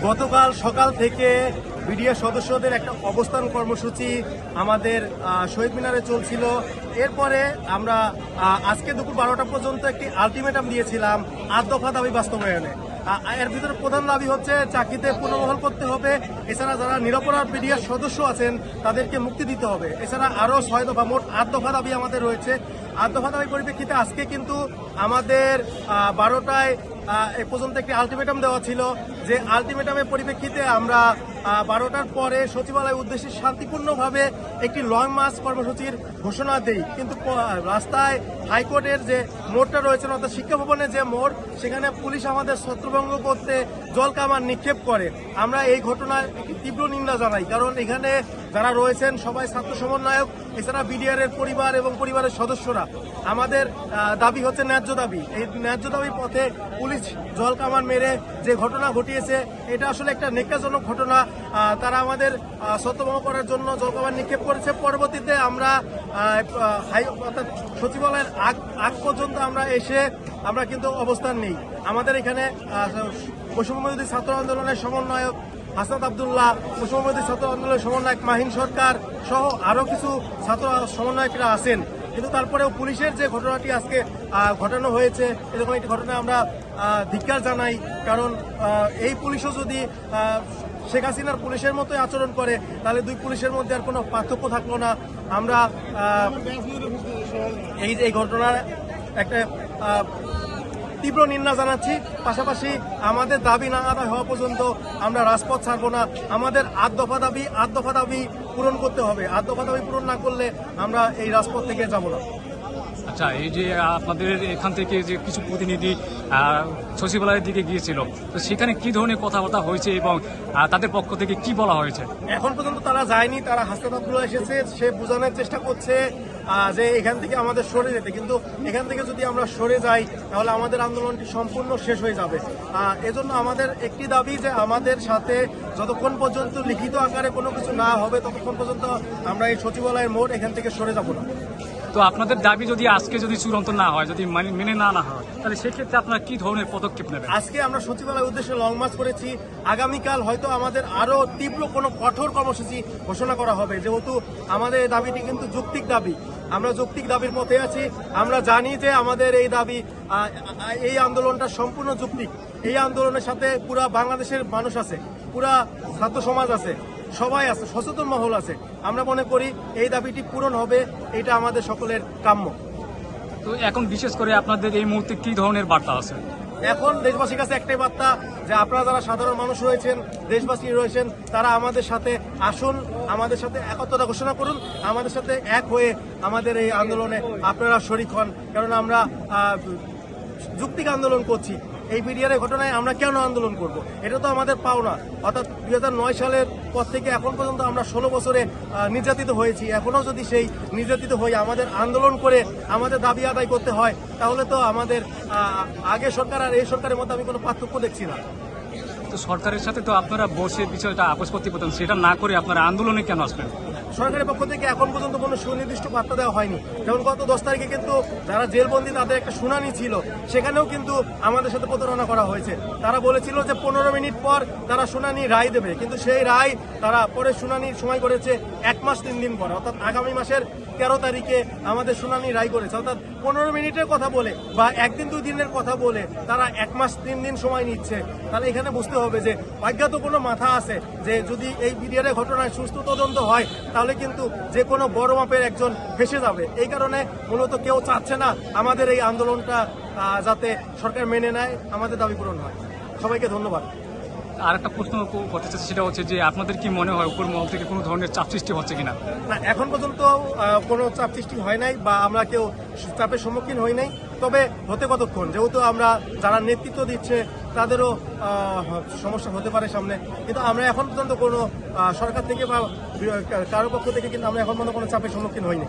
গতকাল সকাল থেকে বিডিআর সদস্যদের একটা অবস্থান কর্মসূচি আমাদের শহীদ মিনারে চলছিল। এরপরে আমরা আজকে দুপুর 12টা পর্যন্ত একটি আলটিমেটাম দিয়েছিলাম 8 দফা দাবি বাস্তবায়নে। এর ভিতরে প্রধান দাবি হচ্ছে চাকরিতে পুনর্বহাল করতে হবে, এছাড়া যারা নিরপরাধ বিডিআর সদস্য আছেন তাদেরকে মুক্তি দিতে হবে, এছাড়া আরও 6 দফা, মোট 8 দফা দাবি আমাদের রয়েছে। 8 দফা দাবি পরিপ্রেক্ষিতে আজকে কিন্তু আমাদের 12টায় এ পর্যন্ত একটি আলটিমেটাম দেওয়া ছিল, যে আলটিমেটামের পরিপ্রেক্ষিতে আমরা 12টার পরে সচিবালয়ের উদ্দেশ্যে শান্তিপূর্ণভাবে একটি লং মার্চ কর্মসূচির ঘোষণা দেই। কিন্তু রাস্তায় হাইকোর্টের যে মোড়টা রয়েছে, অর্থাৎ শিক্ষা ভবনের যে মোড়, সেখানে পুলিশ আমাদের ছত্রভঙ্গ করতে জলকামান নিক্ষেপ করে। আমরা এই ঘটনায় একটি তীব্র নিন্দা জানাই, কারণ এখানে যারা রয়েছেন সবাই ছাত্র সমন্বয়ক, এছাড়া বিডিআর এর পরিবার এবং পরিবারের সদস্যরা। আমাদের দাবি হচ্ছে ন্যায্য দাবি। এই ন্যায্য দাবির পথে পুলিশ জলকামান মেরে যে ঘটনা ঘটিয়েছে, এটা আসলে একটা নেক্কাজনক ঘটনা। তারা আমাদের ছত্রভঙ্গ করার জন্য জলকামান নিক্ষেপ করেছে। পরবর্তীতে আমরা অর্থাৎ সচিবালয়ের আগ পর্যন্ত আমরা কিন্তু অবস্থান নেই। আমাদের এখানে বৈষম্যবিরোধী ছাত্র আন্দোলনের সমন্বয়ক হাসনাত আবদুল্লাহ, বৈষম্যবিরোধী ছাত্র আন্দোলনের সমন্বয়ক মাহিন সরকার সহ আরও কিছু ছাত্র সমন্বয়করা আছেন। কিন্তু তারপরেও পুলিশের যে ঘটনাটি আজকে ঘটানো হয়েছে, এরকম একটি ঘটনা আমরা ধিক্কার জানাই। কারণ এই পুলিশও যদি শেখ হাসিনার পুলিশের মতোই আচরণ করে, তাহলে দুই পুলিশের মধ্যে আর কোনো পার্থক্য থাকলো না। আমরা এই ঘটনার একটা তীব্র নিন্দা জানাচ্ছি। পাশাপাশি আমাদের দাবি না আদায় হওয়া পর্যন্ত আমরা রাজপথ ছাড়বো না। আমাদের 8 দফা দাবি পূরণ করতে হবে। 8 দফা দাবি পূরণ না করলে আমরা এই রাজপথ থেকে যাব না। আচ্ছা, এই যে আপনাদের এখান থেকে যে কিছু প্রতিনিধি সচিবালয়ের দিকে গিয়েছিল, তো সেখানে কি ধরনের কথাবার্তা হয়েছে এবং তাদের পক্ষ থেকে কি বলা হয়েছে? এখন পর্যন্ত তারা যায়নি। তারা হাসনাত আবদুল্লাহ এসেছে, সে বোঝানোর চেষ্টা করছে যে এখান থেকে আমাদের সরে যেতে, কিন্তু এখান থেকে যদি আমরা সরে যাই তাহলে আমাদের আন্দোলনটি সম্পূর্ণ শেষ হয়ে যাবে। এজন্য আমাদের একটি দাবি, যে আমাদের সাথে যতক্ষণ পর্যন্ত লিখিত আকারে কোনো কিছু না হবে ততক্ষণ পর্যন্ত আমরা এই সচিবালয়ের মোড় এখান থেকে সরে যাব না। তো আপনাদের দাবি যদি আজকে যদি চূড়ান্ত না হয়, যদি মেনে না হয়, তাহলে সেক্ষেত্রে আপনারা কি ধরনের পদক্ষেপ নেবেন? আজকে আমরা সচিবালয়ের উদ্দেশ্যে লং মার্চ করেছি। আগামীকাল হয়তো আমাদের আরো তীব্র কোনো কঠোর কর্মসূচি ঘোষণা করা হবে, যেহেতু আমাদের এই দাবিটি কিন্তু যৌক্তিক দাবি। আমরা যৌক্তিক দাবির পথে আছি। আমরা জানি যে আমাদের এই দাবি, এই আন্দোলনটা সম্পূর্ণ যৌক্তিক। এই আন্দোলনের সাথে পুরা বাংলাদেশের মানুষ আছে, পুরা ছাত্র সমাজ আছে, সবাই আছে, সচেতন মহল আছে। আমরা মনে করি এই দাবিটি পূরণ হবে, এটা আমাদের সকলের কাম্য। তো এখন বিশেষ করে আপনাদের এই মুহূর্তে কি ধরনের বার্তা আছে? এখন দেশবাসীর কাছে একটাই বার্তা, যে আপনারা যারা সাধারণ মানুষ রয়েছেন, দেশবাসী রয়েছেন, তারা আমাদের সাথে আসুন, আমাদের সাথে একত্রতা ঘোষণা করুন, আমাদের সাথে এক হয়ে আমাদের এই আন্দোলনে আপনারা শরিক হন। কারণ আমরা যৌক্তিক আন্দোলন করছি। এই বিডিআর ঘটনায় আমরা কেন আন্দোলন করব? এটা তো আমাদের পাওনা। অর্থাৎ 2009 সালের পর থেকে এখন পর্যন্ত আমরা 16 বছরে নির্যাতিত হয়েছি। এখনও যদি সেই নির্যাতিত হই, আমাদের আন্দোলন করে আমাদের দাবি আদায় করতে হয়, তাহলে তো আমাদের আগের সরকার আর এই সরকারের মধ্যে আমি কোনো পার্থক্য দেখছি না। তো সরকারের সাথে তো আপনারা বসে বিষয়টা আপোষ করতে পারতেন, সেটা না করে আপনারা আন্দোলনে কেন আসবেন? সরকারের পক্ষ থেকে এখন পর্যন্ত কোনো সুনির্দিষ্ট বার্তা দেওয়া হয়নি। যেমন গত 10 তারিখে কিন্তু যারা জেলবন্দি তাদের একটা শুনানি ছিল, সেখানেও কিন্তু আমাদের সাথে প্রতারণা করা হয়েছে। তারা বলেছিল যে 15 মিনিট পর তারা শুনানি রায় দেবে, কিন্তু সেই রায় তারা পরে শুনানির সময় করেছে 1 মাস 3 দিন পর, অর্থাৎ আগামী মাসের 13 তারিখে আমাদের শুনানি রায় করেছে। অর্থাৎ 15 মিনিটের কথা বলে বা 1 দিন 2 দিনের কথা বলে তারা 1 মাস 3 দিন সময় নিচ্ছে। তাহলে এখানে বুঝতে হবে যে অজ্ঞাত কোনো মাথা আছে, যে যদি এই বিডিআর ঘটনায় সুষ্ঠু তদন্ত হয় তাহলে কিন্তু যে কোনো বড় মাপের একজন ফেঁসে যাবে। এই কারণে মূলত কেউ চাচ্ছে না আমাদের এই আন্দোলনটা যাতে সরকার মেনে নেয়, আমাদের দাবি পূরণ হয়। সবাইকে ধন্যবাদ। আর একটা প্রশ্ন করতে চাচ্ছি, সেটা হচ্ছে যে আপনাদের কি মনে হয় উপর মহল থেকে কোনো ধরনের চাপ সৃষ্টি হচ্ছে কিনা? না, এখন পর্যন্ত কোনো চাপ সৃষ্টি হয় নাই বা আমরা কেউ চাপের সম্মুখীন হই নাই। তবে হতে কতক্ষণ, যেহেতু আমরা যারা নেতৃত্ব দিচ্ছে তাদেরও সমস্যা হতে পারে সামনে, কিন্তু আমরা এখন পর্যন্ত কোনো সরকার থেকে বা কারো পক্ষ থেকে কিন্তু আমরা এখন পর্যন্ত কোনো চাপের সম্মুখীন হইনি।